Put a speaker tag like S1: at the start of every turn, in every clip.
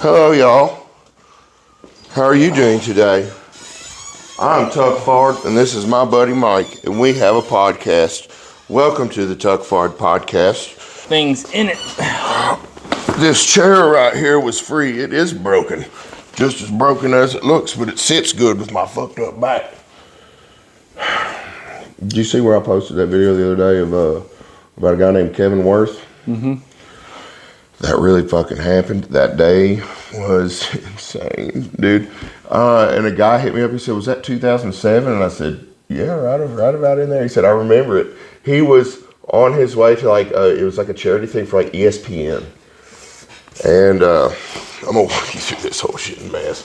S1: Hello, y'all. How are you doing today? I'm Tuck Fard, and this is my buddy Mike, and we have a podcast. Welcome to the Tuck Fard podcast.
S2: Things in it.
S1: This chair right here was free. It is broken. Just as broken as it looks, but it sits good with my fucked up back. Did you see where I posted that video the other day of about a guy named Kevin Worth? Mm-hmm. That really fucking happened. That day was insane, dude. And a guy hit me up. He said, "Was that 2007?" And I said, "Yeah, right about in there." He said, "I remember it." He was on his way to it was like a charity thing for like ESPN. And I'm gonna walk you through this whole shit in mass.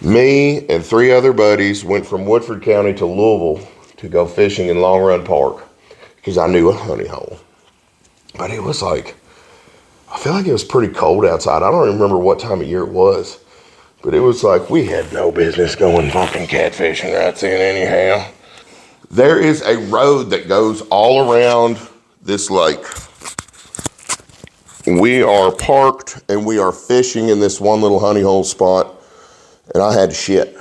S1: Me and 3 other buddies went from Woodford County to Louisville to go fishing in Long Run Park because I knew a honey hole. But it was like, I feel like it was pretty cold outside. I don't even remember what time of year it was. But it was like we had no business going fucking catfishing right then anyhow. There is a road that goes all around this lake. We are parked and we are fishing in this one little honey hole spot. And I had to shit.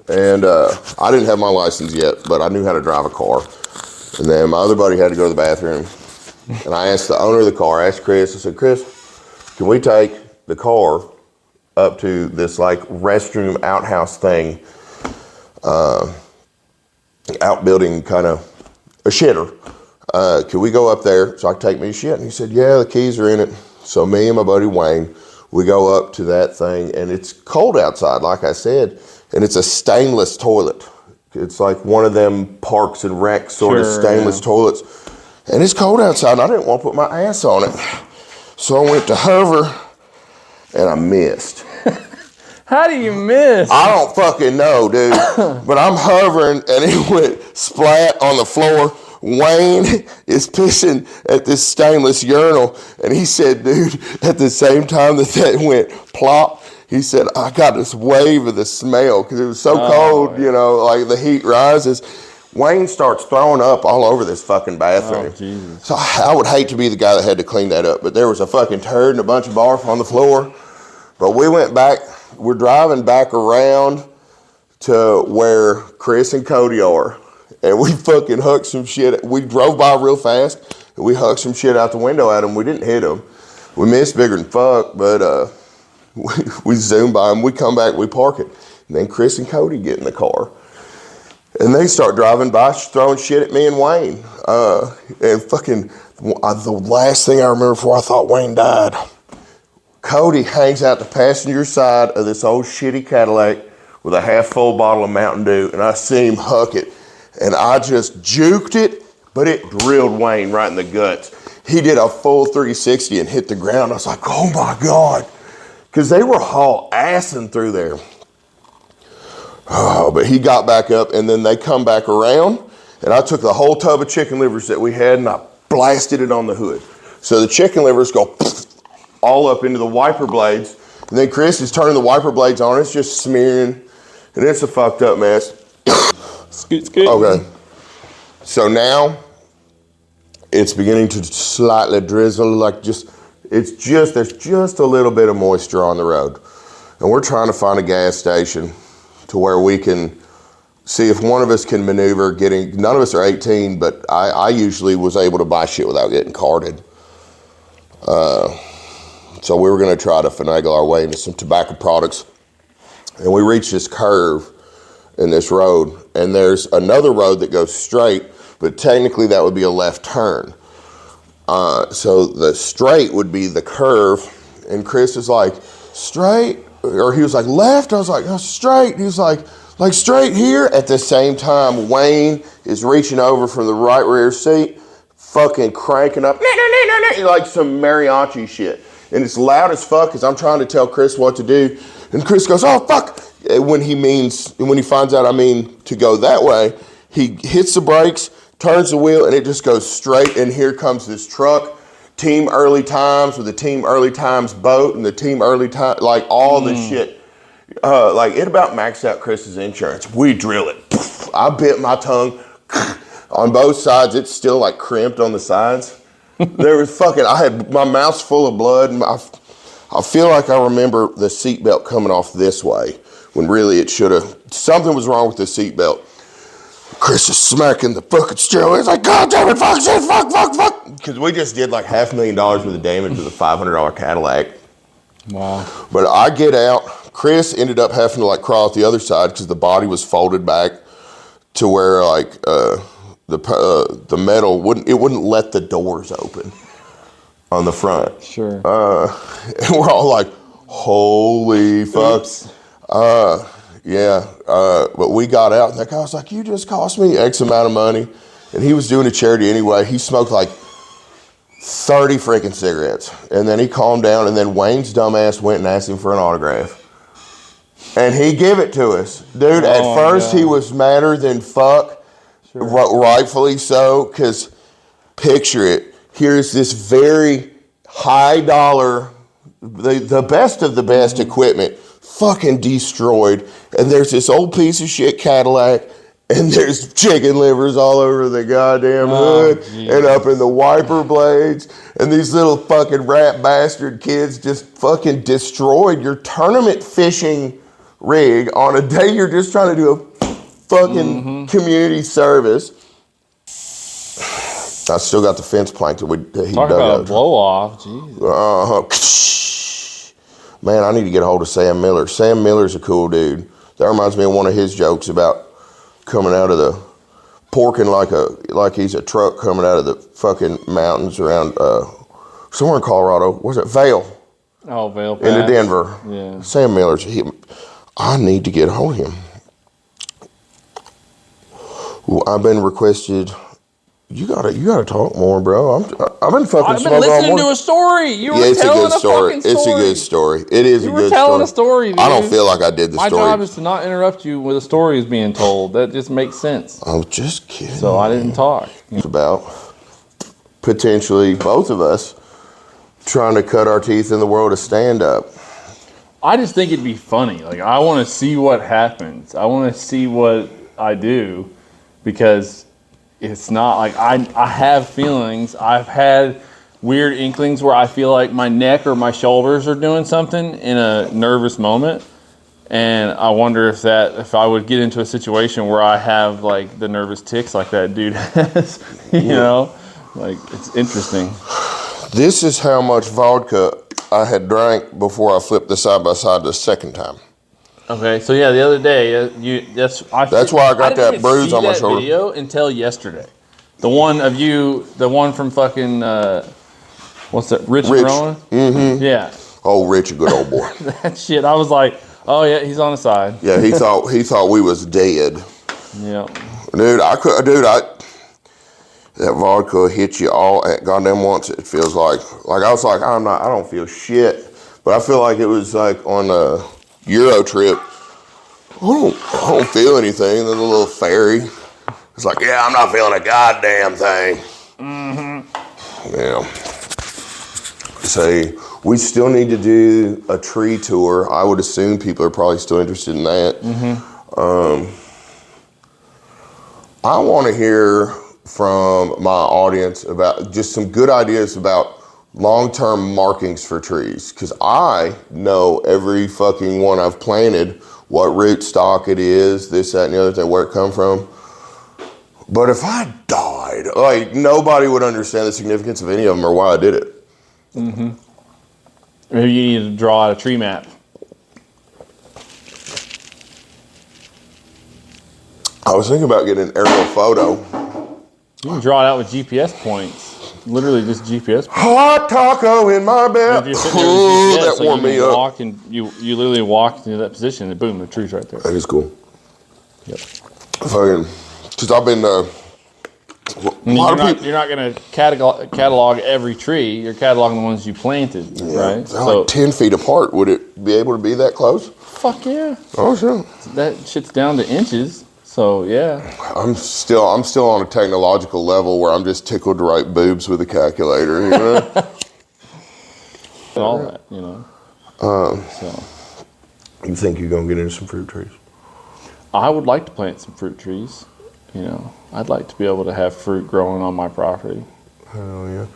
S1: And I didn't have my license yet, but I knew how to drive a car. And then my other buddy had to go to the bathroom. And I asked the owner of the car, I asked Chris, I said, "Chris, can we take the car up to this like restroom outhouse thing, outbuilding kind of a shitter? Can we go up there so I can take me a shit?" And he said, "Yeah, the keys are in it." So me and my buddy Wayne, we go up to that thing, and it's cold outside, like I said, and it's a stainless toilet. It's like one of them Parks and Rec sort of stainless toilets. And it's cold outside, and I didn't want to put my ass on it. So I went to hover, and I missed.
S2: How do you miss?
S1: I don't fucking know, dude. But I'm hovering, and it went splat on the floor. Wayne is pissing at this stainless urinal, and he said, dude, at the same time that went plop, he said, I got this wave of the smell, because it was so cold, you know, like the heat rises. Wayne starts throwing up all over this fucking bathroom.
S2: Oh, Jesus.
S1: So I would hate to be the guy that had to clean that up, but there was a fucking turd and a bunch of barf on the floor. But we went back, we're driving back around to where Chris and Cody are, and we fucking hucked some shit. We drove by real fast, and we hucked some shit out the window at them. We didn't hit them. We missed bigger than fuck, but we zoomed by them. We come back, we park it. And then Chris and Cody get in the car. And they start driving by, throwing shit at me and Wayne. And fucking, the last thing I remember before I thought Wayne died, Cody hangs out the passenger side of this old shitty Cadillac with a half full bottle of Mountain Dew, and I see him huck it. And I just juked it, but it drilled Wayne right in the guts. He did a full 360 and hit the ground. I was like, oh my God. Because they were haul assing through there. Oh, but he got back up, and then they come back around, and I took the whole tub of chicken livers that we had, and I blasted it on the hood. So the chicken livers go all up into the wiper blades, and then Chris is turning the wiper blades on. It's just smearing, and it's a fucked up mess.
S2: Scoot.
S1: Okay. So now it's beginning to slightly drizzle, there's just a little bit of moisture on the road. And we're trying to find a gas station to where we can see if one of us can maneuver none of us are 18, but I usually was able to buy shit without getting carded. So we were gonna try to finagle our way into some tobacco products. And we reached this curve in this road, and there's another road that goes straight, but technically that would be a left turn. So the straight would be the curve, and Chris is like, straight? Or he was like, left? I was like, no, straight. He was like straight here. At the same time, Wayne is reaching over from the right rear seat, fucking cranking up, like some mariachi shit. And it's loud as fuck as I'm trying to tell Chris what to do. And Chris goes, oh, fuck. When he finds out I mean to go that way, he hits the brakes, turns the wheel, and it just goes straight. And here comes this truck. Team Early Times with the Team Early Times boat and the Team Early Times, like all the shit. Like it about maxed out Chris's insurance. We drill it. I bit my tongue on both sides. It's still like crimped on the sides. There was I had my mouth's full of blood, and I feel like I remember the seatbelt coming off this way when really it should have. Something was wrong with the seatbelt. Chris is smacking the fucking steering wheel. He's like, God damn it, fuck, shit, fuck. Because we just did like $500,000 worth of damage with a $500 Cadillac.
S2: Wow.
S1: But I get out. Chris ended up having to like crawl out the other side because the body was folded back to where like the metal wouldn't let the doors open on the front.
S2: Sure.
S1: And we're all like, holy fuck. But we got out and that guy was like, you just cost me X amount of money. And he was doing a charity anyway. He smoked like 30 freaking cigarettes. And then he calmed down and then Wayne's dumbass went and asked him for an autograph. And he gave it to us. Dude, at first he was madder than fuck. Sure. Rightfully so, because picture it. Here's this very high dollar, the best of the best equipment, fucking destroyed. And there's this old piece of shit Cadillac, and there's chicken livers all over the goddamn hood, and up in the wiper blades. And these little fucking rat bastard kids just fucking destroyed your tournament fishing rig on a day you're just trying to do a fucking community service. I still got the fence plank that he
S2: Talk
S1: dug
S2: about
S1: out.
S2: a blow off, Jesus.
S1: Man, I need to get a hold of Sam Miller. Sam Miller's a cool dude. That reminds me of one of his jokes about coming out of the porking like he's a truck coming out of the fucking mountains around somewhere in Colorado. Where's it? Vail.
S2: Oh, Vail Pass.
S1: Into Denver.
S2: Yeah.
S1: Sam Miller's. I need to get a hold of him. Well, I've been requested. You gotta talk more, bro. I've been fucking.
S2: I've been listening to a story. You were telling a fucking story.
S1: It's a good story. It is a good story.
S2: You were telling a story, dude.
S1: I don't feel like I did the story.
S2: My job is to not interrupt you when the story is being told. That just makes sense.
S1: I'm just kidding.
S2: So I didn't talk.
S1: It's about potentially both of us trying to cut our teeth in the world of stand-up.
S2: I just think it'd be funny. Like, I want to see what happens. I want to see what I do, because it's not like I have feelings. I've had weird inklings where I feel like my neck or my shoulders are doing something in a nervous moment. And I wonder if I would get into a situation where I have like the nervous tics like that dude has, you know, like it's interesting.
S1: This is how much vodka I had drank before I flipped the side by side the second time.
S2: Okay, so yeah, the other day, that's why
S1: I got that bruise on my shoulder.
S2: I didn't see that video until yesterday. The one from fucking, what's that, Rich and Rowan? Mm-hmm. Yeah.
S1: Oh, Rich, a good old boy.
S2: That shit, I was like, oh yeah, he's on the side.
S1: Yeah, he thought we was dead.
S2: Yeah.
S1: Dude, that vodka hit you all at goddamn once. It feels like I was like, I don't feel shit, but I feel like it was like on a Euro trip. I don't feel anything. Then the little fairy, it's like, yeah, I'm not feeling a goddamn thing. Mm-hmm. Yeah. Say, we still need to do a tree tour. I would assume people are probably still interested in that. Mm-hmm. I want to hear from my audience about just some good ideas about long-term markings for trees, because I know every fucking one I've planted, what root stock it is, this, that, and the other thing, where it come from. But if I died, like, nobody would understand the significance of any of them or why I did it.
S2: Mm-hmm. Maybe you need to draw out a tree map.
S1: I was thinking about getting an aerial photo.
S2: You can draw it out with GPS points. Literally just GPS points.
S1: Hot taco in my bed.
S2: That
S1: so warmed me up.
S2: Walk and you literally walk into that position and boom, the tree's right there.
S1: That is cool.
S2: Yep.
S1: Because I've been.
S2: You're not going to catalog every tree. You're cataloging the ones you planted, right?
S1: They're like 10 feet apart. Would it be able to be that close?
S2: Fuck yeah.
S1: Oh, sure.
S2: That shit's down to inches. So yeah.
S1: I'm still on a technological level where I'm just tickled to write boobs with a calculator, you know?
S2: And all that, you know. So.
S1: You think you're gonna get into some fruit trees?
S2: I would like to plant some fruit trees. You know, I'd like to be able to have fruit growing on my property.
S1: Hell yeah.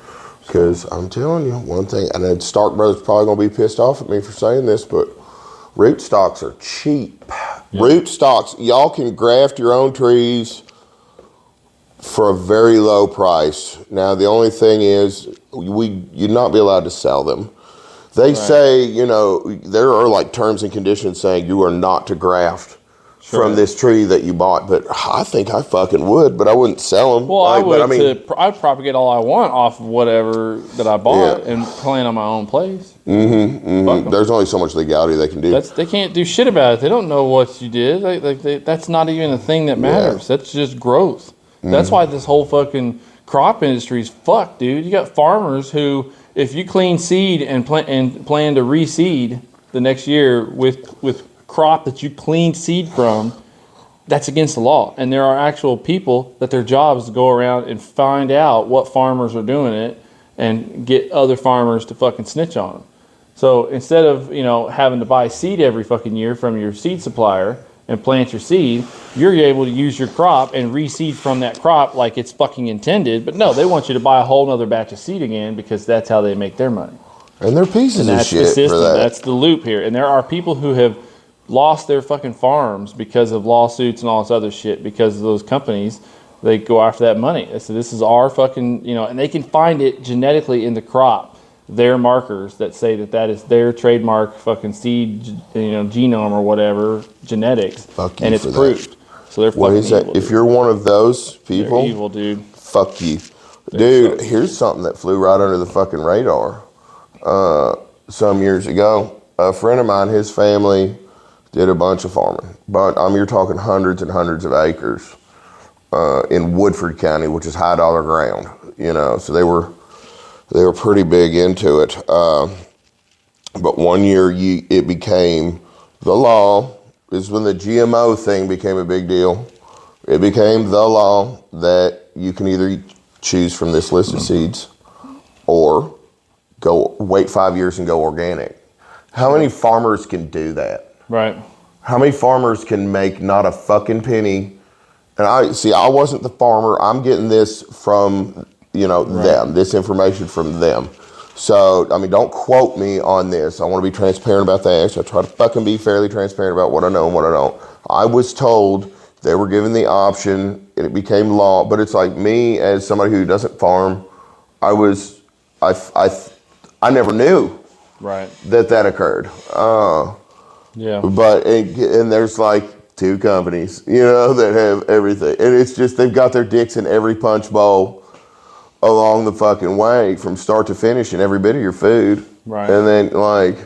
S1: Because I'm telling you, one thing, and then Stark Brothers probably going to be pissed off at me for saying this, but rootstocks are cheap. Yeah. Rootstocks, y'all can graft your own trees for a very low price. Now, the only thing is, you'd not be allowed to sell them. They say, you know, there are like terms and conditions saying you are not to graft from this tree that you bought, but I think I fucking would, but I wouldn't sell them.
S2: Well, I would. I'd propagate all I want off of whatever that I bought and plant on my own place.
S1: There's only so much legality they can do.
S2: They can't do shit about it. They don't know what you did. That's not even a thing that matters. Yeah. That's just growth. That's why this whole fucking crop industry is fucked, dude. You got farmers who, if you clean seed and plan to reseed the next year with crop that you cleaned seed from, that's against the law. And there are actual people that their job is to go around and find out what farmers are doing it and get other farmers to fucking snitch on them. So instead of, you know, having to buy seed every fucking year from your seed supplier and plant your seed, you're able to use your crop and reseed from that crop like it's fucking intended. But no, they want you to buy a whole nother batch of seed again because that's how they make their money.
S1: And they're pieces of shit.
S2: That's the system.
S1: For that.
S2: That's the loop here. And there are people who have lost their fucking farms because of lawsuits and all this other shit because of those companies. They go after that money. They say, this is our fucking, you know, and they can find it genetically in the crop, their markers that say that is their trademark fucking seed, you know, genome or whatever, genetics.
S1: Fuck you
S2: and it's
S1: for
S2: proved.
S1: That.
S2: So they're
S1: what
S2: fucking
S1: is that?
S2: evil,
S1: if you're one of those people,
S2: they're evil, dude.
S1: Fuck you. Dude, here's something that flew right under the fucking radar. Some years ago, a friend of mine, his family did a bunch of farming, but you're talking hundreds and hundreds of acres in Woodford County, which is high dollar ground. You know, so they were pretty big into it. But one year, it became the law. This is when the GMO thing became a big deal. It became the law that you can either choose from this list of seeds or wait 5 years and go organic. How many farmers can do that?
S2: Right.
S1: How many farmers can make not a fucking penny? And I wasn't the farmer. I'm getting this from, you know, them, this information from them. So, I mean, don't quote me on this. I want to be transparent about that. So I try to fucking be fairly transparent about what I know and what I don't. I was told they were given the option and it became law, but it's like me as somebody who doesn't farm, I never knew that occurred. But, and there's like 2 companies, you know, that have everything. And it's just, they've got their dicks in every punch bowl along the fucking way from start to finish in every bit of your food. Right. And then like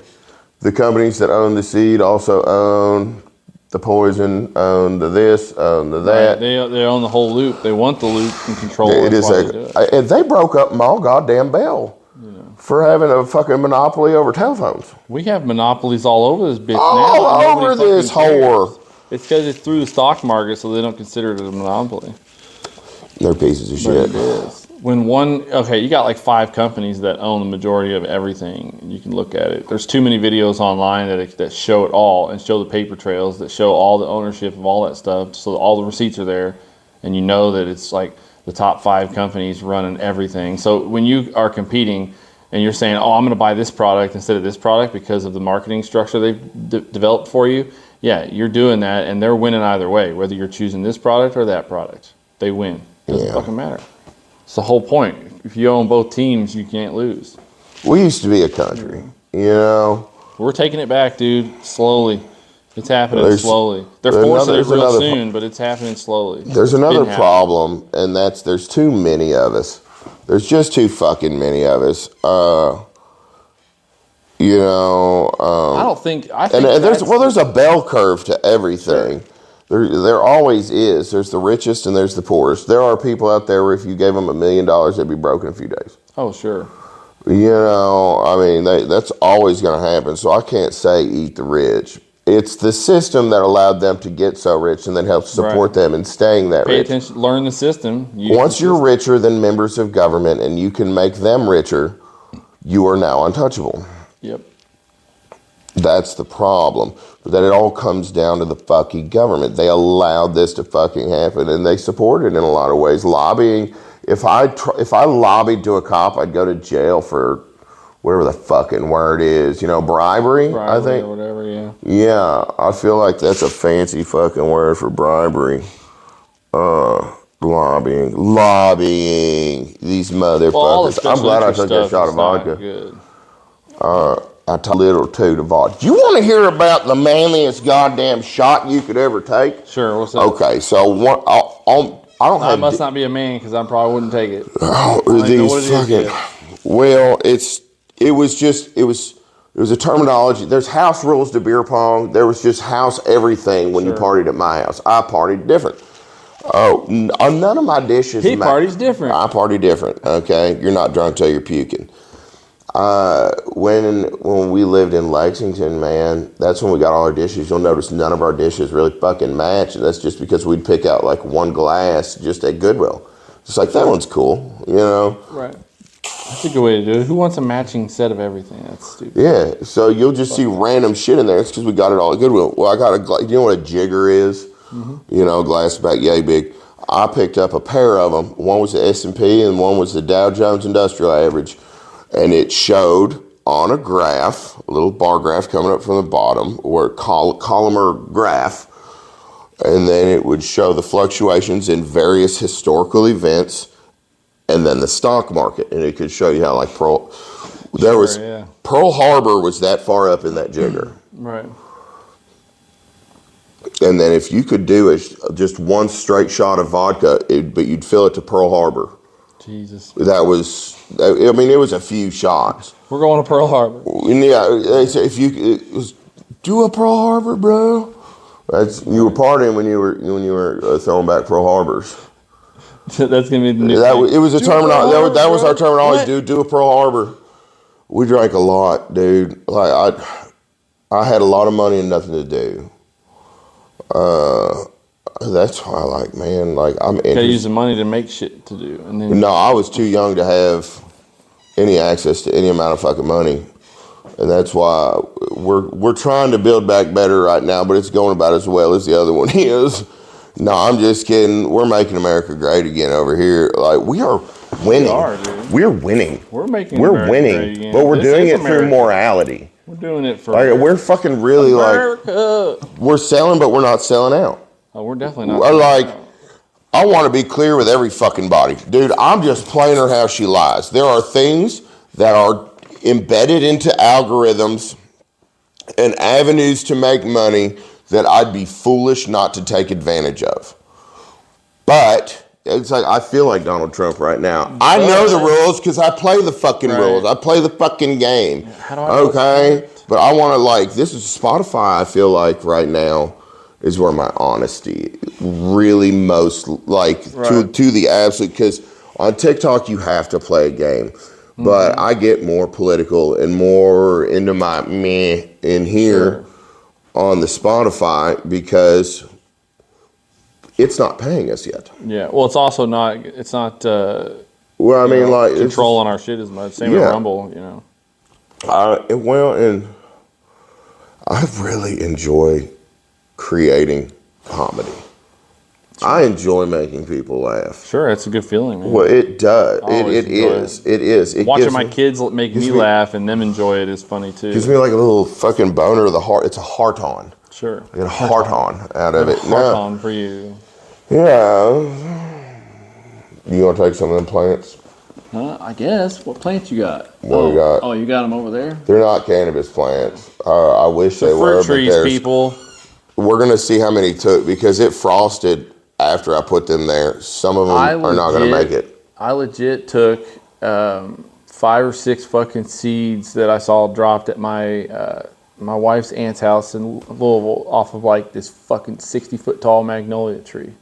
S1: the companies that own the seed also own the poison, own the this, own the that.
S2: Right. They own the whole loop. They want the loop and control it.
S1: And they broke up my goddamn bell for having a fucking monopoly over telephones.
S2: We have monopolies all over this bitch now.
S1: All over this whore.
S2: It's because it's through the stock market, so they don't consider it a monopoly.
S1: They're pieces of shit.
S2: It is. When you got like 5 companies that own the majority of everything. You can look at it. There's too many videos online that show it all and show the paper trails that show all the ownership of all that stuff. So all the receipts are there, and you know that it's like the top 5 companies running everything. So when you are competing and you're saying, oh, I'm going to buy this product instead of this product because of the marketing structure they've developed for you, yeah, you're doing that, and they're winning either way, whether you're choosing this product or that product. They win. Doesn't fucking matter. It's the whole point. If you own both teams, you can't lose.
S1: We used to be a country, you know.
S2: We're taking it back, dude, slowly. It's happening slowly. They're forcing it real soon, but it's happening slowly.
S1: There's another problem, and that's there's too many of us. There's just too fucking many of us. You know. I think there's a bell curve to everything. Sure. There always is. There's the richest and there's the poorest. There are people out there where if you gave them $1 million, they'd be broke in a few days.
S2: Oh, sure.
S1: You know, I mean, that's always going to happen. So I can't say eat the rich. It's the system that allowed them to get so rich and then helps support them in staying that rich.
S2: Pay attention, learn the system.
S1: Once you're richer than members of government and you can make them richer, you are now untouchable.
S2: Yep.
S1: That's the problem. But that it all comes down to the fucking government. They allowed this to fucking happen, and they support it in a lot of ways. Lobbying. If I lobbied to a cop, I'd go to jail for whatever the fucking word is. You know, bribery I think.
S2: Or whatever, yeah.
S1: Yeah, I feel like that's a fancy fucking word for bribery. Lobbying. These motherfuckers. I'm glad I took that shot of vodka.
S2: Good.
S1: I took a little too to vodka. Do you want to hear about the manliest goddamn shot you could ever take?
S2: Sure, what's that?
S1: Okay, so
S2: I must not be a man because I probably wouldn't take it.
S1: Well, it was a terminology. There's house rules to beer pong. There was just house everything when you partied at my house. I partied different. Oh, none of my dishes.
S2: He parties different.
S1: I party different. Okay, you're not drunk till you're puking. When we lived in Lexington, man, that's when we got all our dishes. You'll notice none of our dishes really fucking match, and that's just because we'd pick out like one glass just at Goodwill. Just like, that one's cool, you know?
S2: Right. That's a good way to do it. Who wants a matching set of everything? That's stupid.
S1: Yeah, so you'll just see random shit in there. It's because we got it all at Goodwill. Well, I got you know what a jigger is? Mm-hmm. You know, glass about yay big. I picked up a pair of them. One was the S&P and one was the Dow Jones Industrial Average. And it showed on a graph, a little bar graph coming up from the bottom, or columnar graph, and then it would show the fluctuations in various historical events, and then the stock market, and it could show you how like Pearl Harbor was that far up in that jigger,
S2: right?
S1: And then if you could do just one straight shot of vodka, but you'd fill it to Pearl Harbor.
S2: Jesus.
S1: That was, I mean, it was a few shots.
S2: We're going to Pearl Harbor.
S1: Yeah, they say do a Pearl Harbor, bro. You were partying when you were throwing back Pearl Harbors.
S2: That's gonna be the new thing.
S1: It was a terminology. That was our terminology. Dude, do a Pearl Harbor. We drank a lot, dude. Like I had a lot of money and nothing to do. That's why, I'm interested.
S2: Gotta use the money to make shit to do, and then.
S1: No, I was too young to have any access to any amount of fucking money, and that's why we're trying to build back better right now. But it's going about as well as the other one is. No, I'm just kidding. We're making America great again over here. Like, we are winning. We're winning.
S2: We're making.
S1: We're winning, but we're doing it through morality.
S2: We're doing it for.
S1: Like, we're fucking really
S2: America.
S1: We're selling, but we're not selling out.
S2: Oh, we're definitely not.
S1: I want to be clear with every fucking body. Dude, I'm just playing her how she lies. There are things that are embedded into algorithms and avenues to make money that I'd be foolish not to take advantage of. But it's like, I feel like Donald Trump right now. I know the rules because I play the fucking rules. I play the fucking game.
S2: How do I
S1: okay? But I want to, this is Spotify, I feel like right now, is where my honesty really most to the absolute, because on TikTok you have to play a game, but I get more political and more into my meh in here on the Spotify because it's not paying us yet.
S2: Yeah, well, it's also not. It's not.
S1: Well, I mean,
S2: controlling our shit as much. Same with Rumble, you know.
S1: And I really enjoy creating comedy. Sure. I enjoy making people laugh.
S2: Sure, it's a good feeling, man.
S1: Well, it does. It is.
S2: Watching my kids make me laugh and them enjoy it is funny too.
S1: Gives me like a little fucking boner of the heart. It's a heart on.
S2: Sure.
S1: I get a heart on out of it.
S2: Heart on for you.
S1: Yeah. You want to take some of them plants?
S2: I guess. What plants you got?
S1: What we got?
S2: Oh, you got them over there?
S1: They're not cannabis plants. I wish they were.
S2: Fruit trees, people.
S1: We're going to see how many took because it frosted after I put them there. Some of them are not going to make it.
S2: I legit took 5 or 6 fucking seeds that I saw dropped at my wife's aunt's house in Louisville off of like this fucking 60-foot tall magnolia tree.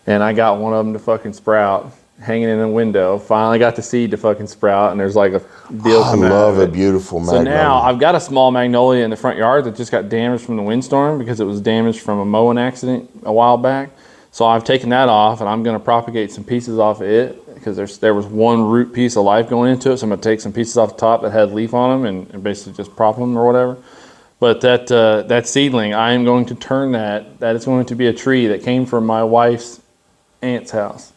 S2: And I got one of them to fucking sprout, hanging in a window. Finally got the seed to fucking sprout, and there's like a deal coming out. I love
S1: a beautiful magnolia.
S2: So now I've got a small magnolia in the front yard that just got damaged from the windstorm because it was damaged from a mowing accident a while back. So I've taken that off, and I'm going to propagate some pieces off of it because there was one root piece of life going into it. So I'm going to take some pieces off the top that had leaf on them and basically just prop them or whatever. But that seedling, I am going to turn that. That is going to be a tree that came from my wife's aunt's house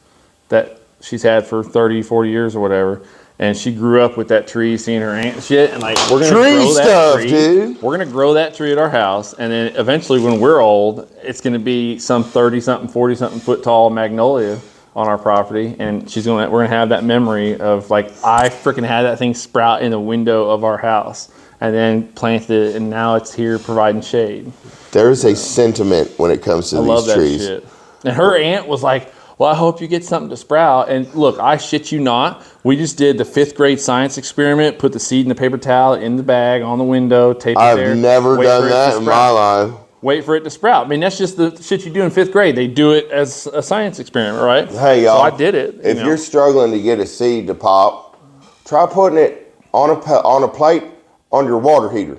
S2: that she's had for 30, 40 years or whatever. And she grew up with that tree, seeing her aunt and shit. And like, we're going to grow that tree. Dude. We're going to grow that tree at our house. And then eventually when we're old, it's going to be some 30-something, 40-something foot tall magnolia on our property. And we're going to have that memory of like, I freaking had that thing sprout in the window of our house. And then planted it, and now it's here providing shade.
S1: There's a sentiment when it comes to these trees. I love that shit.
S2: And her aunt was like, well, I hope you get something to sprout. And look, I shit you not. We just did the 5th grade science experiment, put the seed in the paper towel in the bag on the window, tape it there.
S1: I've never done that in my life.
S2: Wait for it to sprout. I mean, that's just the shit you do in 5th grade. They do it as a science experiment, right?
S1: Hey, y'all.
S2: So I did it.
S1: If you're struggling to get a seed to pop, try putting it on a plate on your water heater.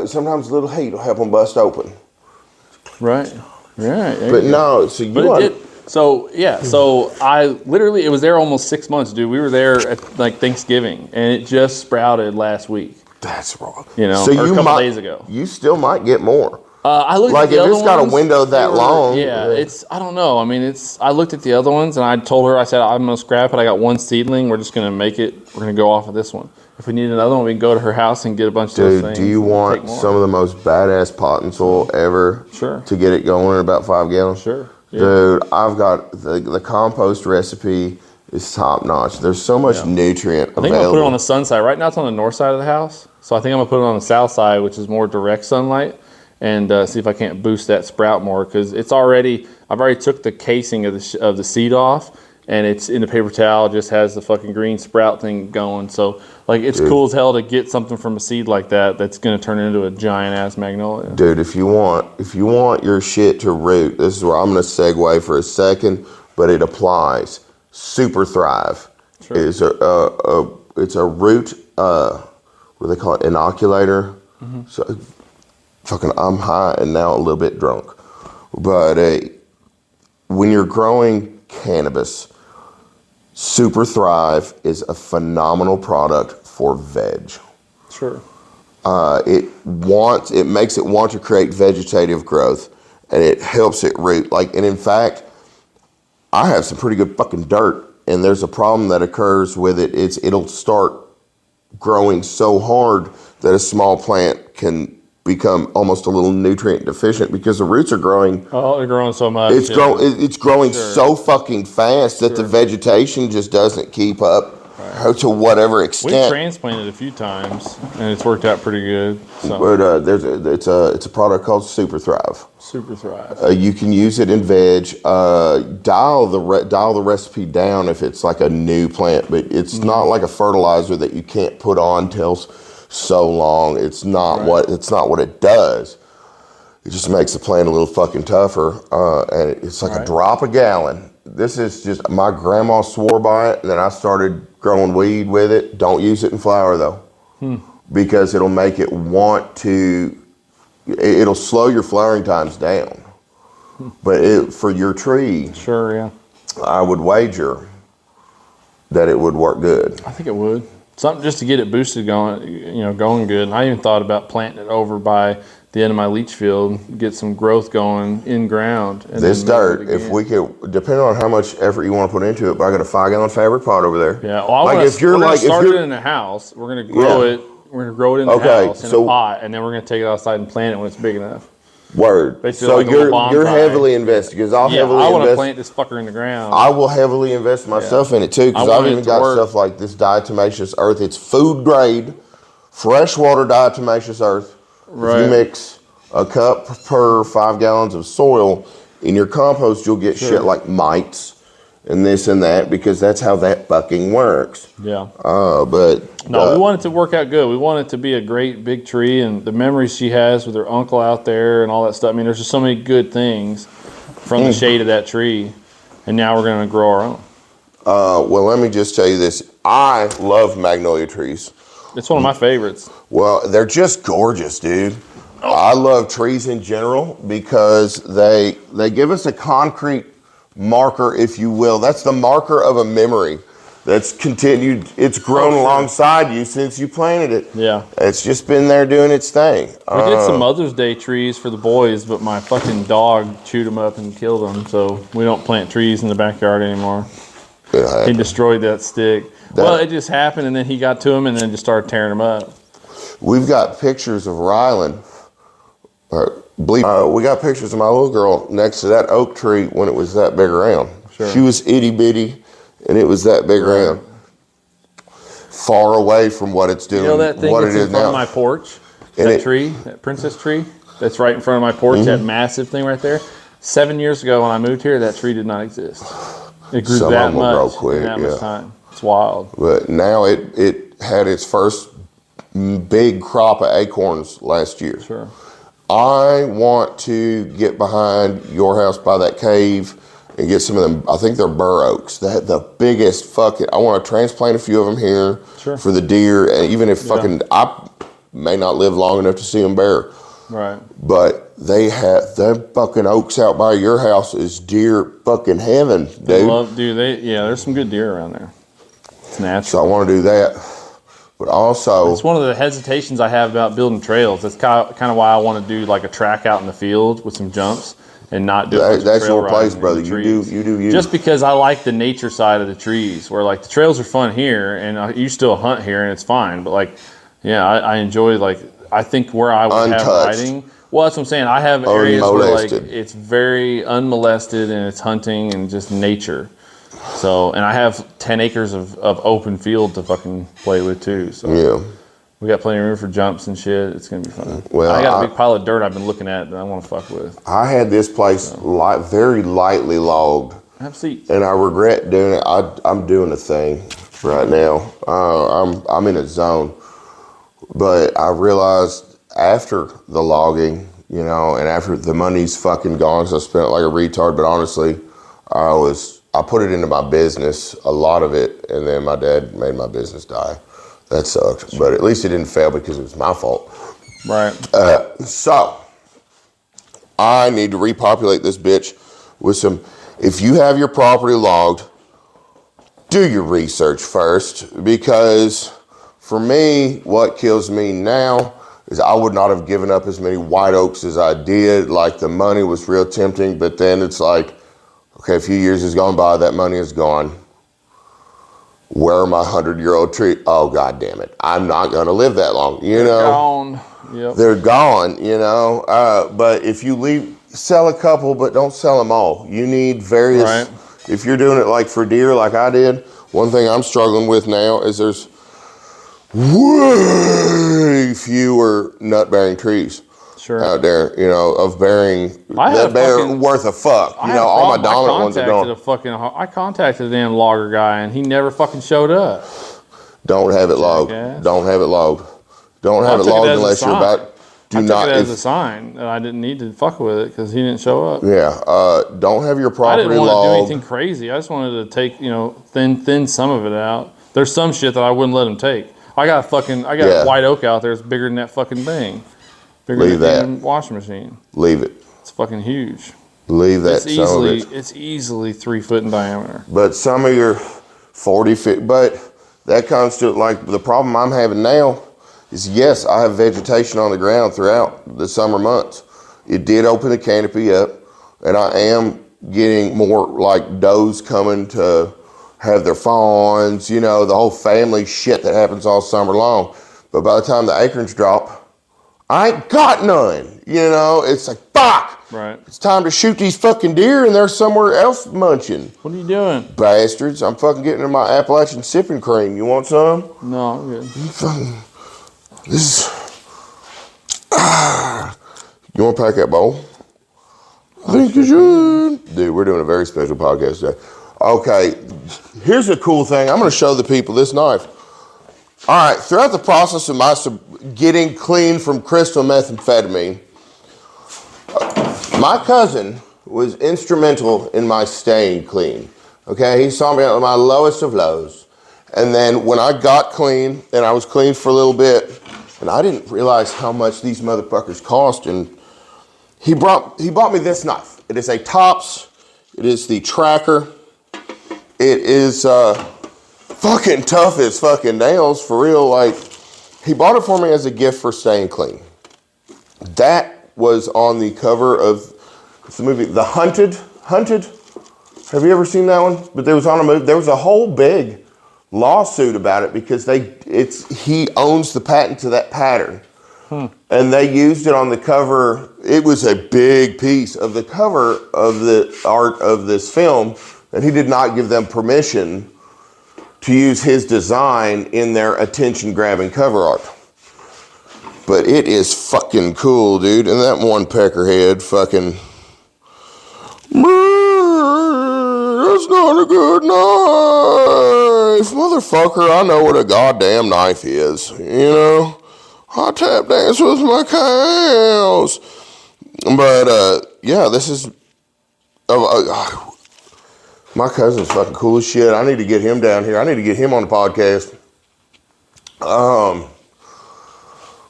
S1: Sometimes a little heat will help them bust open.
S2: Right. Yeah.
S1: But no, so you
S2: So I literally, it was there almost 6 months, dude. We were there at like Thanksgiving, and it just sprouted last week.
S1: That's wrong.
S2: You know, or a couple days ago.
S1: You still might get more.
S2: I looked
S1: like
S2: at the other
S1: if it's got a window that long.
S2: Yeah, I don't know. I mean, I looked at the other ones, and I told her, I said, I'm going to scrap it. I got one seedling. We're just going to make it. We're going to go off of this one. If we need another one, we can go to her house and get a bunch of those things.
S1: Do you want some of the most badass pot and soil ever?
S2: Sure.
S1: To get it going in about 5 gallons?
S2: Sure. Yeah.
S1: Dude, I've got the compost recipe is top notch. There's so much nutrient available.
S2: I think I'm going to put it on the sun side. Right now it's on the north side of the house. So I think I'm going to put it on the south side, which is more direct sunlight, and see if I can't boost that sprout more. Because I've already took the casing of the seed off, and it's in the paper towel, just has the fucking green sprout thing going. So like, it's cool as hell to get something from a seed like that that's going to turn into a giant ass magnolia.
S1: Dude, if you want your shit to root, this is where I'm going to segue for a second, but it applies. Super Thrive is it's a root, what do they call it, inoculator. Mm-hmm. So fucking, I'm high and now a little bit drunk, but when you're growing cannabis, Super Thrive is a phenomenal product for veg.
S2: Sure.
S1: It makes it want to create vegetative growth, and it helps it root. And in fact, I have some pretty good fucking dirt, and there's a problem that occurs with it. It'll start growing so hard that a small plant can become almost a little nutrient deficient because the roots are growing. Oh,
S2: they're growing so much.
S1: It's growing so fucking fast that the vegetation just doesn't keep up to whatever extent.
S2: We've transplanted a few times, and it's worked out pretty good. So.
S1: But it's a product called Super Thrive.
S2: Super Thrive.
S1: You can use it in veg. Dial the recipe down if it's like a new plant, but it's not like a fertilizer that you can't put on till so long. It's not what it does. It just makes the plant a little fucking tougher, and it's like a drop a gallon. This is just, my grandma swore by it, and then I started growing weed with it. Don't use it in flower though, because it'll make it it'll slow your flowering times down. But for your tree, I would wager that it would work good.
S2: I think it would. Something just to get it boosted going good. And I even thought about planting it over by the end of my leach field, get some growth going in ground. And
S1: this dirt, if we could, depending on how much effort you want to put into it, but I got a 5-gallon fabric pot over there.
S2: Yeah, well, we're going to start it in the house. We're going to grow it. We're going to grow it in the house in a pot, and then we're going to take it outside and plant it when it's big enough.
S1: Word.
S2: Basically
S1: so you're heavily invested, because I
S2: want to plant this fucker in the ground.
S1: I will heavily invest myself in it too, because I've even got stuff like this diatomaceous earth. It's food grade, freshwater diatomaceous earth. Right. If you mix a cup per 5 gallons of soil in your compost, you'll get shit like mites and this and that, because that's how that fucking works.
S2: Yeah.
S1: We
S2: want it to work out good. We want it to be a great big tree, and the memories she has with her uncle out there and all that stuff. I mean, there's just so many good things from the shade of that tree, and now we're going to grow our own.
S1: Well, let me just tell you this. I love magnolia trees.
S2: It's one of my favorites.
S1: Well, they're just gorgeous, dude. I love trees in general because they give us a concrete marker, if you will. That's the marker of a memory. that's continued. It's grown alongside you since you planted it.
S2: Yeah.
S1: It's just been there doing its thing.
S2: We did some Mother's Day trees for the boys, but my fucking dog chewed them up and killed them, so we don't plant trees in the backyard anymore. He destroyed that stick. Well, it just happened, and then he got to him and then just started tearing them up.
S1: We've got pictures of Rylan. We got pictures of my little girl next to that oak tree when it was that big around. Sure. She was itty bitty, and it was that big around. Far away from what it's doing.
S2: You know that thing that's in front of my porch? That tree, that princess tree, that's right in front of my porch. That massive thing right there. 7 years ago when I moved here, that tree did not exist. It grew that much in that much time. It's wild. But
S1: now it had its first big crop of acorns last year.
S2: Sure.
S1: I want to get behind your house by that cave and get some of them. I think they're bur oaks. They had the biggest fucking. I want to transplant a few of them here for the deer. And even if I may not live long enough to see them bear.
S2: Right.
S1: But they have them fucking oaks out by your house is deer fucking heaven, dude.
S2: There's some good deer around there. It's natural.
S1: So I want to do that. But also,
S2: it's one of the hesitations I have about building trails. That's kind of why I want to do like a track out in the field with some jumps and not do
S1: that's your place, brother. You do you.
S2: Just because I like the nature side of the trees, where like the trails are fun here, and you still hunt here, and it's fine. But like, I enjoy I think where I would have riding. Well, that's what I'm saying. I have areas where like it's very unmolested and it's hunting and just nature. So, and I have 10 acres of open field to fucking play with too. So we got plenty of room for jumps and shit. It's gonna be fun. Well, I got a big pile of dirt I've been looking at that I want to fuck with.
S1: I had this place very lightly logged.
S2: Have a seat.
S1: And I regret doing it. I'm doing a thing right now. I'm in a zone, but I realized after the logging, and after the money's fucking gone, so I spent it like a retard. But honestly, I put it into my business, a lot of it, and then my dad made my business die. That sucked. Sure. But at least it didn't fail because it was my fault.
S2: Right.
S1: So, I need to repopulate this bitch with some, if you have your property logged, do your research first, because for me, what kills me now is I would not have given up as many white oaks as I did. Like, the money was real tempting, but then it's like, okay, a few years has gone by, that money is gone. Where are my 100-year-old trees? Oh, God damn it. I'm not going to live that long,
S2: They're gone. Yep.
S1: They're gone, But if you sell a couple, but don't sell them all. You need various, if you're doing it like for deer, like I did, one thing I'm struggling with now is there's way fewer nut-bearing trees. Out there, of bearing that bear worth a fuck. All my dominant ones are gone.
S2: I contacted the damn logger guy, and he never fucking showed up.
S1: Don't have it logged. Don't have it logged. Don't have it logged unless you're about.
S2: I took it as a sign that I didn't need to fuck with it because he didn't show up.
S1: Yeah. Don't have your property logged.
S2: I didn't want to do anything crazy. I just wanted to take, thin some of it out. There's some shit that I wouldn't let him take. I got a white oak out there. It's bigger than that fucking thing. Bigger than a washing machine.
S1: Leave it.
S2: It's fucking huge.
S1: Leave that.
S2: It's easily 3 foot in diameter.
S1: But some of your 40 feet, but that comes to like the problem I'm having now is yes, I have vegetation on the ground throughout the summer months. It did open the canopy up, and I am getting more like does coming to have their fawns, the whole family shit that happens all summer long. But by the time the acorns drop, I ain't got none, It's like, fuck.
S2: Right.
S1: It's time to shoot these fucking deer, and they're somewhere else munching.
S2: What are you doing?
S1: Bastards. I'm fucking getting in my Appalachian sipping cream. You want some?
S2: No, I'm good.
S1: This is... You want to pack that bowl? I think you should. Dude, we're doing a very special podcast today. Okay, here's a cool thing. I'm going to show the people this knife. All right, throughout the process of my getting clean from crystal methamphetamine, my cousin was instrumental in my staying clean. Okay, he saw me at my lowest of lows. And then when I got clean, and I was clean for a little bit, and I didn't realize how much these motherfuckers cost, and he bought me this knife. It is a Tops. It is the Tracker. It is fucking tough as fucking nails, for real. Like, he bought it for me as a gift for staying clean. That was on the cover of the movie The Hunted. Have you ever seen that one? But there was on a movie. There was a whole big lawsuit about it because he owns the patent to that pattern. And they used it on the cover. It was a big piece of the cover of the art of this film, and he did not give them permission to use his design in their attention-grabbing cover art. But it is fucking cool, dude. And that one peckerhead fucking... That's not a good knife. Motherfucker, I know what a goddamn knife is. You know? I tap dance with my cows. But, yeah, this is... my cousin's fucking cool as shit. I need to get him down here. I need to get him on the podcast.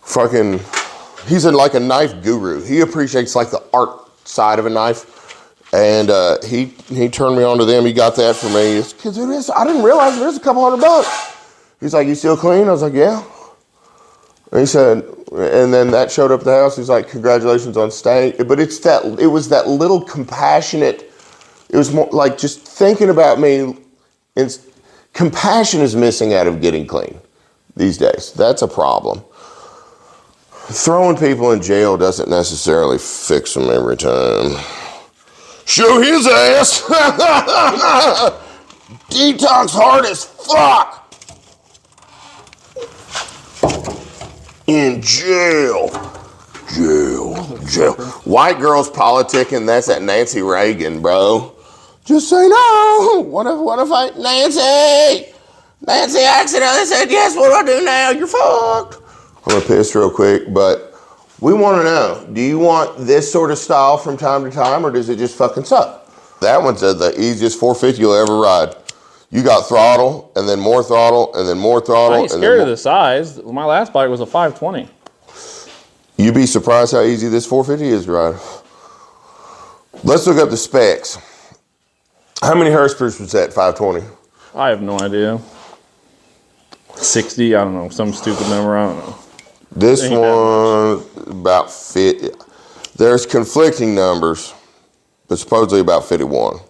S1: Fucking, he's like a knife guru. He appreciates like the art side of a knife. And he turned me on to them. He got that for me. Cause I didn't realize there's a couple $100. He's like, you still clean? I was like, yeah. And he said, and then that showed up at the house. He's like, congratulations on staying. But it was that little compassionate, it was more like just thinking about me. Compassion is missing out of getting clean these days. That's a problem. Throwing people in jail doesn't necessarily fix them every time. Show his ass! Detox hard as fuck! In jail. Jail. White girls politicking, that's that Nancy Reagan, bro. Just say no. What if Nancy accidentally said yes, what do I do now? You're fucked. I'm gonna piss real quick, but we want to know, do you want this sort of style from time to time, or does it just fucking suck? That one's the easiest 450 you'll ever ride. You got throttle, and then more throttle, and then more throttle.
S2: I ain't scared of the size. My last bike was a 520.
S1: You'd be surprised how easy this 450 is to ride. Let's look up the specs. How many horsepower was that 520?
S2: I have no idea. 60, I don't know, some stupid number, I don't know.
S1: This one, about 50. There's conflicting numbers, but supposedly about 51.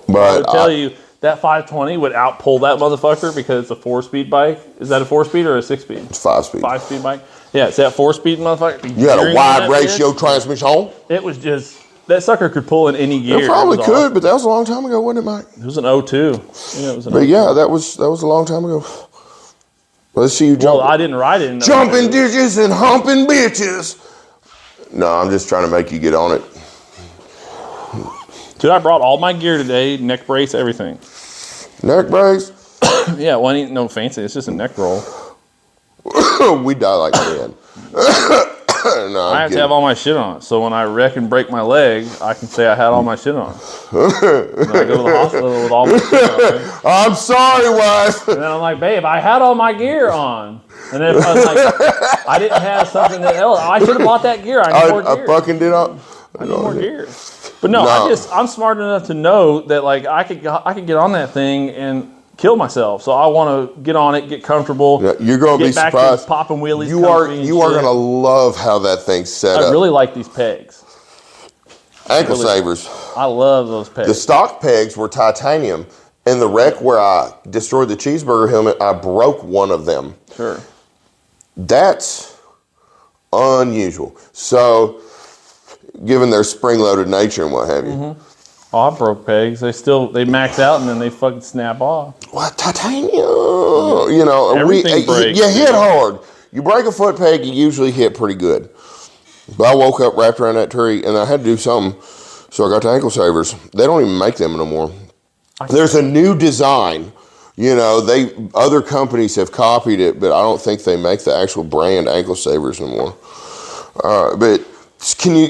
S1: But
S2: I would tell you, that 520 would outpull that motherfucker because it's a 4-speed bike. Is that a 4-speed or a 6-speed?
S1: It's 5-speed.
S2: 5-speed bike? Yeah, it's that 4-speed motherfucker.
S1: You had a wide ratio transmission?
S2: It was just, that sucker could pull in any gear.
S1: It probably could, awesome. But that was a long time ago, wasn't it, Mike?
S2: It was an 02. Yeah, it was an 02.
S1: But yeah, that was a long time ago. Let's see you jump.
S2: Well, I didn't ride it in the
S1: jumping ditches and humping bitches. No, I'm just trying to make you get on it.
S2: Dude, I brought all my gear today, neck brace, everything.
S1: Neck brace?
S2: Yeah, well, ain't no fancy. It's just a neck roll.
S1: We die like men. No,
S2: I have to have all my shit on. So when I wreck and break my leg, I can say I had all my shit on. And then I go to the hospital with all my shit on.
S1: I'm sorry, wife.
S2: And then I'm like, babe, I had all my gear on. And then I was like, I didn't have something else. I should have bought that gear. I need more gear.
S1: I fucking did not.
S2: I need more gear. But no, I'm smart enough to know that like I could get on that thing and kill myself. So I want to get on it, get comfortable.
S1: Yeah, you're going to be surprised.
S2: Popping wheelies.
S1: You are going to love how that thing's set up.
S2: I really like these pegs.
S1: Ankle savers.
S2: I love those pegs.
S1: The stock pegs were titanium. In the wreck where I destroyed the cheeseburger helmet, I broke one of them.
S2: Sure. That's
S1: unusual. So, given their spring-loaded nature and what have you.
S2: Mm-hmm. Oh, I broke pegs. They max out and then they fucking snap off.
S1: What? Titanium? You know,
S2: everything breaks.
S1: You hit hard. You break a foot peg, you usually hit pretty good. But I woke up wrapped around that tree and I had to do something. So I got the ankle savers. They don't even make them no more. There's a new design. You know, other companies have copied it, but I don't think they make the actual brand ankle savers anymore. But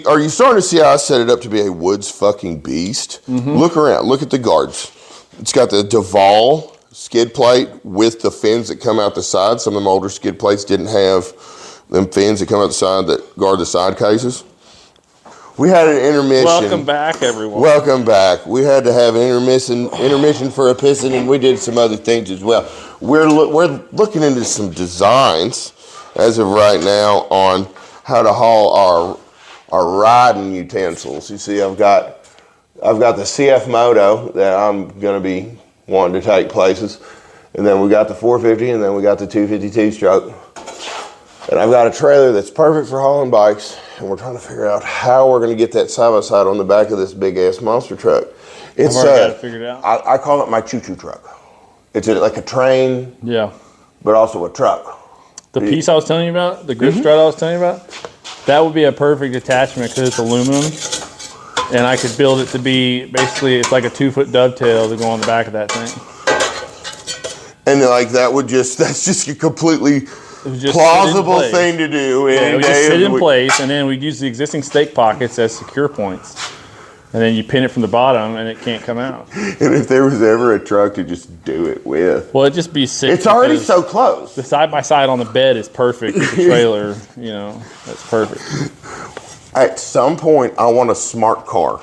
S1: are you starting to see how I set it up to be a woods fucking beast? Mm-hmm. Look around. Look at the guards. It's got the Duval skid plate with the fins that come out the side. Some of them older skid plates didn't have them fins that come out the side that guard the side cases. We had an intermission.
S2: Welcome back, everyone.
S1: Welcome back. We had to have an intermission for a piston, and we did some other things as well. We're looking into some designs as of right now on how to haul our riding utensils. You see, I've got the CF Moto that I'm going to be wanting to take places, and then we got the 450, and then we got the 252 stroke. And I've got a trailer that's perfect for hauling bikes, and we're trying to figure out how we're going to get that side-by-side on the back of this big-ass monster truck. It's
S2: I've already got it figured out.
S1: I call it my choo-choo truck. It's like a train, but also a truck.
S2: The piece I was telling you about, the grip strut I was telling you about, that would be a perfect attachment because it's aluminum, and I could build it to be, basically, it's like a 2-foot dovetail to go on the back of that thing.
S1: And like that's just a completely plausible thing to do.
S2: It would just sit in place, and then we'd use the existing stake pockets as secure points. And then you pin it from the bottom, and it can't come out.
S1: And if there was ever a truck to just do it with.
S2: Well, it'd just be sick.
S1: It's already so close.
S2: The side-by-side on the bed is perfect. The trailer, that's perfect.
S1: At some point, I want a smart car.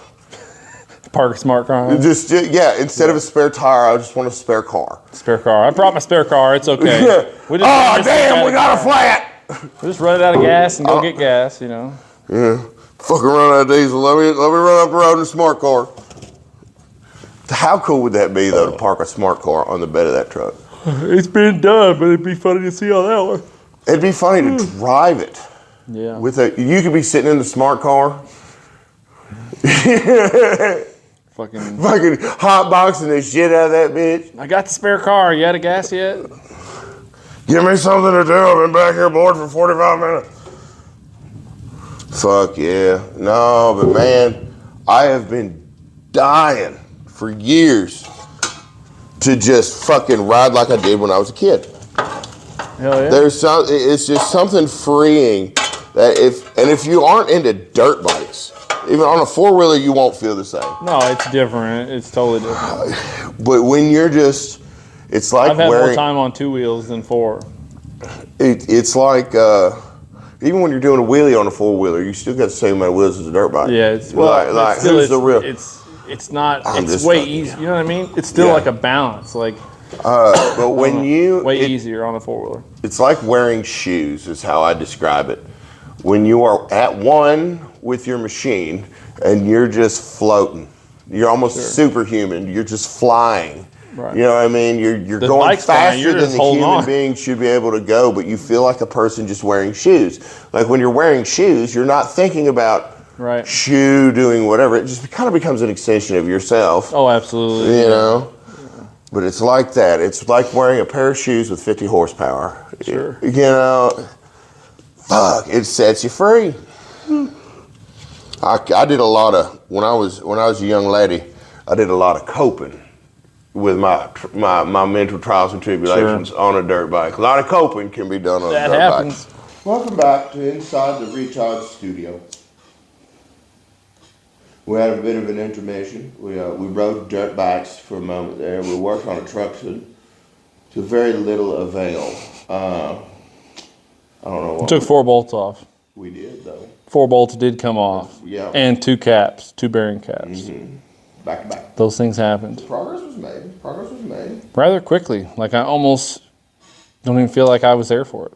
S2: Park a smart car.
S1: Instead of a spare tire, I just want a spare car.
S2: Spare car. I brought my spare car. It's okay.
S1: We got a flat.
S2: We just run it out of gas and go get gas,
S1: Yeah. Fucking run out of diesel. Let me run up the road in a smart car. How cool would that be, though, to park a smart car on the bed of that truck?
S2: It's been done, but it'd be funny to see how that works.
S1: It'd be funny to drive it.
S2: Yeah.
S1: You could be sitting in the smart car.
S2: Fucking
S1: hotboxing the shit out of that bitch.
S2: I got the spare car. You out of gas yet?
S1: Give me something to do. I've been back here bored for 45 minutes. Fuck yeah. No, but man, I have been dying for years to just fucking ride like I did when I was a kid.
S2: Hell yeah.
S1: It's just something freeing that if you aren't into dirt bikes, even on a four-wheeler, you won't feel the same.
S2: No, it's different. It's totally different.
S1: But when you're just, it's like
S2: I've had more time on 2 wheels than 4.
S1: It's like, even when you're doing a wheelie on a four-wheeler, you still got the same amount of wheels as a dirt bike.
S2: Yeah, it's not. It's way easy. You know what I mean? It's still like a balance. Like,
S1: but when
S2: easier on a 4-wheeler.
S1: It's like wearing shoes, is how I describe it. When you are at one with your machine and you're just floating, you're almost superhuman. You're just flying.
S2: Right.
S1: You know what I mean? You're going faster than the human being should be able to go, but you feel like a person just wearing shoes. Like when you're wearing shoes, you're not thinking about shoe doing whatever. It just kind of becomes an extension of yourself.
S2: Oh, absolutely.
S1: You know? But it's like that. It's like wearing a pair of shoes with 50 horsepower.
S2: Sure.
S1: You know? Fuck, it sets you free. I did a lot of, when I was a young lady, I did a lot of coping with my mental trials and tribulations on a dirt bike. A lot of coping can be done on a dirt
S2: happens.
S1: bike. Welcome back to Inside the Recharge Studio. We had a bit of an intermission. We rode dirt bikes for a moment there. We worked on a truck to very little avail. I don't know what.
S2: Took 4 bolts off.
S1: We did, though.
S2: 4 bolts did come off.
S1: Yeah.
S2: And 2 caps, 2 bearing caps.
S1: Mm-hmm. Back to back.
S2: Those things happened.
S1: Progress was made.
S2: Rather quickly. Like I almost don't even feel like I was there for it.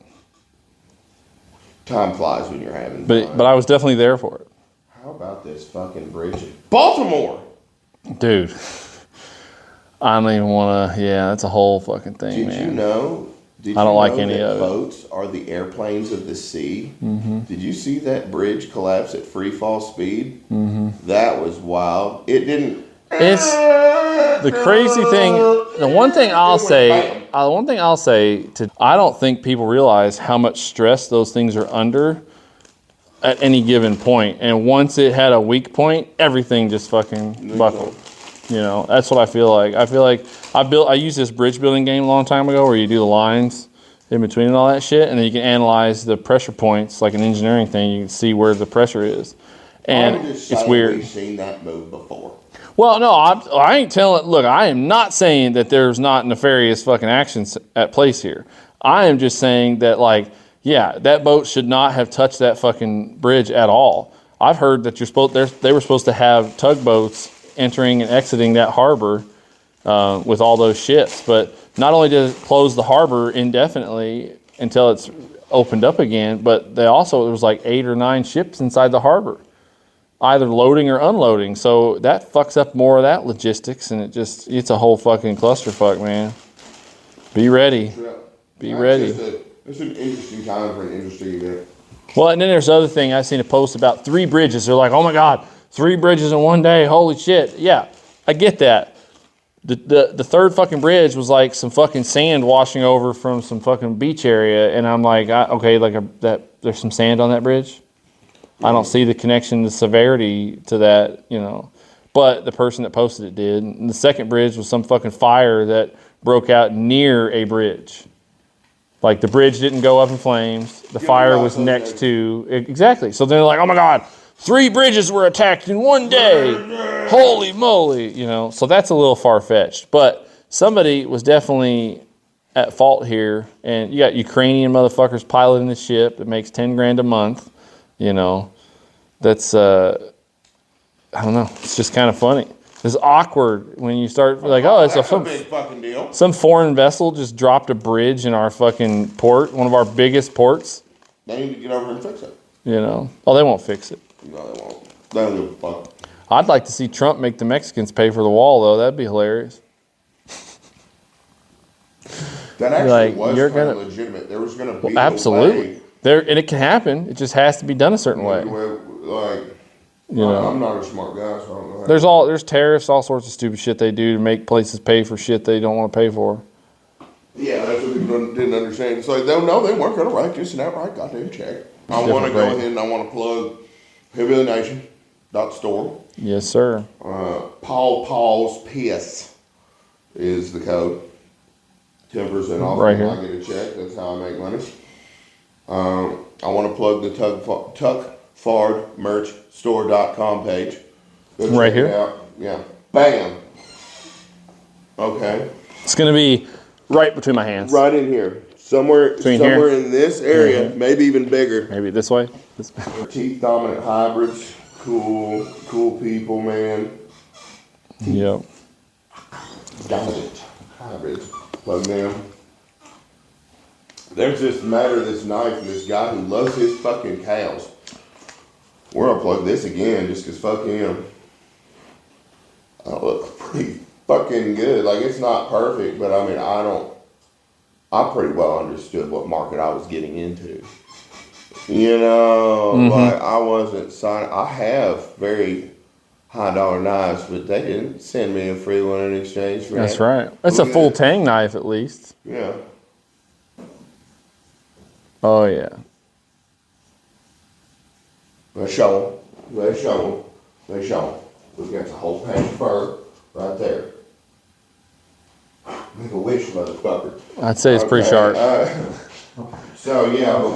S1: Time flies when you're having fun.
S2: But I was definitely there for it.
S1: How about this fucking bridge in Baltimore?
S2: Dude. I don't even want to. Yeah, that's a whole fucking thing, man.
S1: Did you know?
S2: I don't like any of it.
S1: Boats are the airplanes of the sea. Mm-hmm. Did you see that bridge collapse at free fall speed? Mm-hmm. That was wild. It didn't.
S2: It's the crazy thing. The one thing I'll say, I don't think people realize how much stress those things are under at any given point. And once it had a weak point, everything just fucking buckled. You know, that's what I feel like. I feel like I used this bridge building game a long time ago where you do the lines in between and all that shit, and then you can analyze the pressure points like an engineering thing. You can see where the pressure is. And it's weird.
S1: We've seen that move before.
S2: Well, no, I ain't telling. Look, I am not saying that there's not nefarious fucking actions at place here. I am just saying that, like, yeah, that boat should not have touched that fucking bridge at all. I've heard that they were supposed to have tugboats entering and exiting that harbor with all those ships. But not only did it close the harbor indefinitely until it's opened up again, but there was like 8 or 9 ships inside the harbor, either loading or unloading. So that fucks up more of that logistics, and it's a whole fucking clusterfuck, man. Be ready.
S1: Yeah.
S2: Be ready.
S1: It's an interesting time for an industry event.
S2: Well, and then there's the other thing. I've seen a post about 3 bridges. They're like, oh my God, 3 bridges in one day. Holy shit. Yeah, I get that. The third fucking bridge was like some fucking sand washing over from some fucking beach area. And I'm like, okay, there's some sand on that bridge. I don't see the connection, the severity to that, you know. But the person that posted it did. And the second bridge was some fucking fire that broke out near a bridge. Like the bridge didn't go up in flames. The fire was next to, exactly. So they're like, oh my God, 3 bridges were attacked in one day. Holy moly, you know. So that's a little far-fetched. But somebody was definitely at fault here. And you got Ukrainian motherfuckers piloting the ship that makes $10,000 a month. You know, that's, I don't know. It's just kind of funny. It's awkward when you start like, oh, it's
S1: a big fucking deal.
S2: Some foreign vessel just dropped a bridge in our fucking port, one of our biggest ports.
S1: They need to get over and fix it.
S2: You know, oh, they won't fix it.
S1: No, they won't. They don't give a fuck.
S2: I'd like to see Trump make the Mexicans pay for the wall, though. That'd be hilarious.
S1: That actually was kind of legitimate. There was going to be
S2: absolutely there, and it can happen. It just has to be done a certain way.
S1: Like,
S2: you know,
S1: I'm not a smart guy, so I don't know.
S2: There's tariffs, all sorts of stupid shit they do to make places pay for shit they don't want to pay for.
S1: Yeah, that's what people didn't understand. It's like, they weren't going to write just an outright goddamn check. I want to go ahead and I want to plug hillbillynation.store.
S2: Yes, sir.
S1: Paul's Piss is the code. 10% off
S2: right
S1: when
S2: here.
S1: I get a check. That's how I make money. I want to plug the tuckfardmerchstore.com page. Go check
S2: right here?
S1: it out. Yeah. Bam. Okay.
S2: It's going to be right between my hands.
S1: Right in here. Somewhere in this area, maybe even bigger.
S2: Maybe this way.
S1: Teeth dominant hybrids. Cool people, man.
S2: Yep.
S1: Dominant hybrids. Plug them. There's this this knife and this guy who loves his fucking cows. We're gonna plug this again just cause fuck him. I look pretty fucking good. Like, it's not perfect, but I mean, I pretty well understood what market I was getting into. You know, like, I wasn't signing. I have very high dollar knives, but they didn't send me a free one in exchange for
S2: That's right. It's a full tang knife at least.
S1: Yeah.
S2: Oh, yeah.
S1: They show them. We've got the whole patch of fur right there. Make a wish, motherfucker.
S2: I'd say it's pretty sharp.
S1: So, yeah, but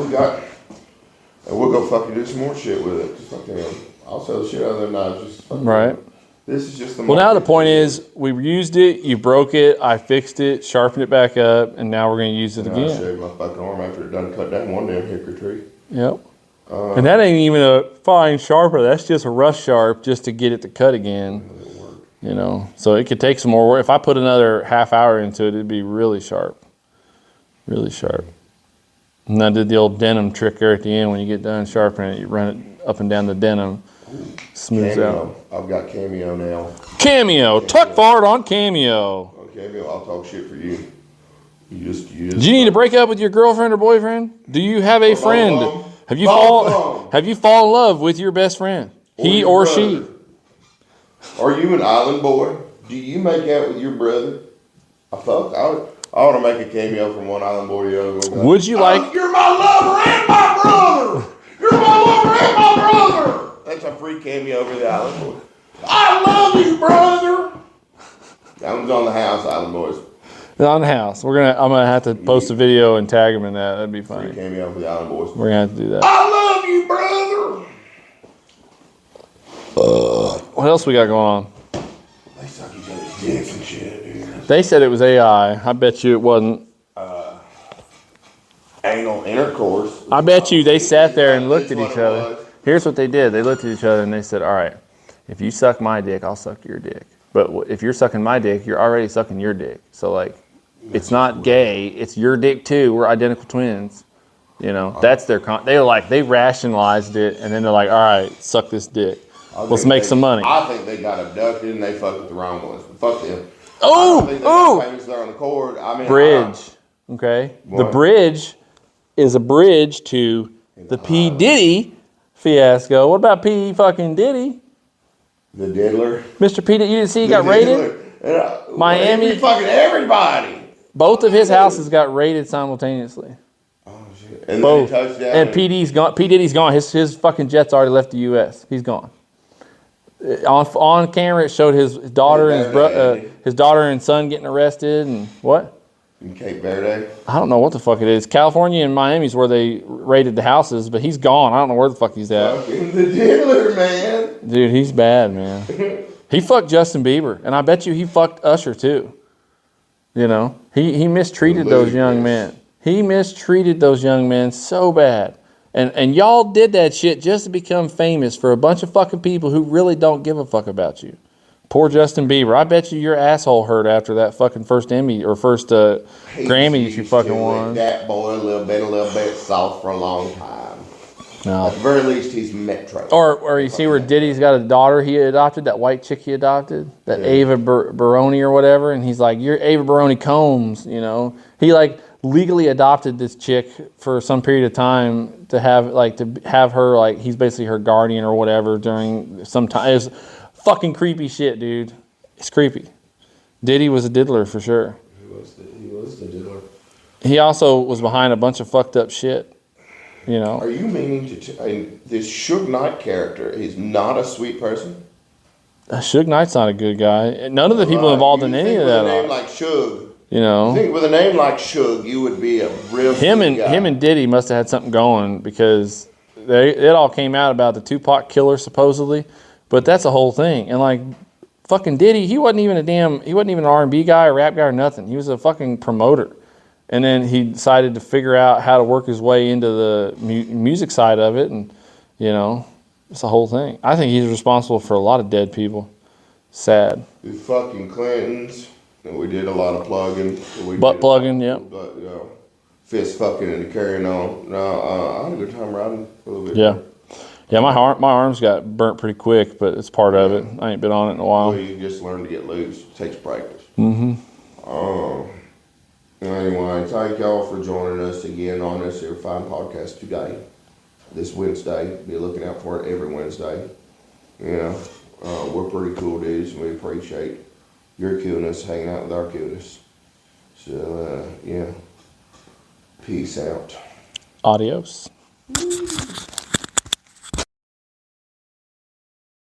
S1: we'll go fucking do some more shit with it. Just fucking, I'll sell the shit out of them knives. Just fucking,
S2: right.
S1: This is just the
S2: Well, now the point is, we used it, you broke it, I fixed it, sharpened it back up, and now we're going to use it
S1: I
S2: again.
S1: shaved my fucking arm after it done cut down one damn hickory tree.
S2: Yep. And that ain't even a fine sharper. That's just a rough sharp just to get it to cut again. You know, so it could take some more work. If I put another half hour into it, it'd be really sharp. Really sharp. And I did the old denim trick there at the end. When you get done sharpening it, you run it up and down the denim. Smooths out.
S1: I've got Cameo now.
S2: Cameo. Tuck forward on Cameo.
S1: On Cameo, I'll talk shit for you. You just.
S2: Do you need to break up with your girlfriend or boyfriend? Do you have a friend? Have you fallen in love with your best friend? He or she?
S1: Are you an island boy? Do you make out with your brother? I ought to make a cameo from one island boy to the other one.
S2: Would you like?
S1: You're my lover and my brother. You're my lover and my brother. That's a free cameo over the island boy. I love you, brother. That one's on the house, island boys.
S2: On the house. I'm gonna have to post a video and tag him in that. That'd be funny.
S1: Free cameo for the island boys.
S2: We're gonna have to do that.
S1: I love you, brother.
S2: What else we got going on?
S1: They suck each other's dicks and shit, dude.
S2: They said it was AI. I bet you it wasn't.
S1: Anal intercourse.
S2: I bet you they sat there and looked at each other. Here's what they did. They looked at each other and they said, all right, if you suck my dick, I'll suck your dick. But if you're sucking my dick, you're already sucking your dick. So, like, it's not gay. It's your dick, too. We're identical twins. You know, that's their they rationalized it, and then they're like, all right, suck this dick. Let's make some money.
S1: I think they got abducted and they fucked with the wrong ones. But fuck them.
S2: Oh!
S1: I think they got famous there on the cord. I mean,
S2: bridge. Okay?
S1: What?
S2: The bridge is a bridge to the P. Diddy fiasco. What about P. fucking Diddy?
S1: The Diddler.
S2: Mr. P. You didn't see he got raided? Miami.
S1: Fucking everybody.
S2: Both of his houses got raided simultaneously.
S1: Oh, shit. And
S2: Both.
S1: then he touched down.
S2: And P. Diddy's gone. P. Diddy's gone. His fucking jet's already left the U.S. He's gone. On camera, it showed his daughter and his daughter and son getting arrested and what?
S1: In Cape Verde.
S2: I don't know what the fuck it is. California and Miami's where they raided the houses, but he's gone. I don't know where the fuck he's at.
S1: Fucking the Diddler, man.
S2: Dude, he's bad, man. He fucked Justin Bieber, and I bet you he fucked Usher too. You know, he mistreated those young men. He mistreated those young men so bad. And y'all did that shit just to become famous for a bunch of fucking people who really don't give a fuck about you. Poor Justin Bieber. I bet you your asshole hurt after that fucking first Emmy or first Grammy you fucking won.
S1: That boy a little bit soft for a long time.
S2: No.
S1: At the very least, he's Metro.
S2: Or you see where Diddy's got a daughter he adopted, that white chick he adopted, that Ava Baroni or whatever, and he's like, you're Ava Baroni Combs, you know. He like legally adopted this chick for some period of time to have her like he's basically her guardian or whatever during some time. It was fucking creepy shit, dude. It's creepy. Diddy was a diddler for sure.
S1: He was the diddler.
S2: He also was behind a bunch of fucked up shit. You know.
S1: Are you meaning this Suge Knight character is not a sweet person?
S2: Suge Knight's not a good guy. None of the people involved in any of that.
S1: With a name like Suge,
S2: you know.
S1: I think with a name like Suge, you would be a real
S2: him and Diddy must have had something going because it all came out about the Tupac killer supposedly, but that's a whole thing. And like fucking Diddy, he wasn't even an R&B guy or rap guy or nothing. He was a fucking promoter. And then he decided to figure out how to work his way into the music side of it, and you know, it's a whole thing. I think he's responsible for a lot of dead people. Sad.
S1: The fucking Clintons, and we did a lot of plugging.
S2: Butt plugging, yeah.
S1: But you know, fist fucking and carrying on. No, I had a good time riding for a little bit.
S2: Yeah. Yeah, my arms got burnt pretty quick, but it's part of it. I ain't been on it in a while.
S1: Well, you just learn to get loose. It takes practice. Anyway, thank y'all for joining us again on this here fine podcast today. This Wednesday. Be looking out for it every Wednesday. Yeah, we're pretty cool dudes, and we appreciate your coolness, hanging out with our coolness. So, yeah. Peace out.
S2: Adios.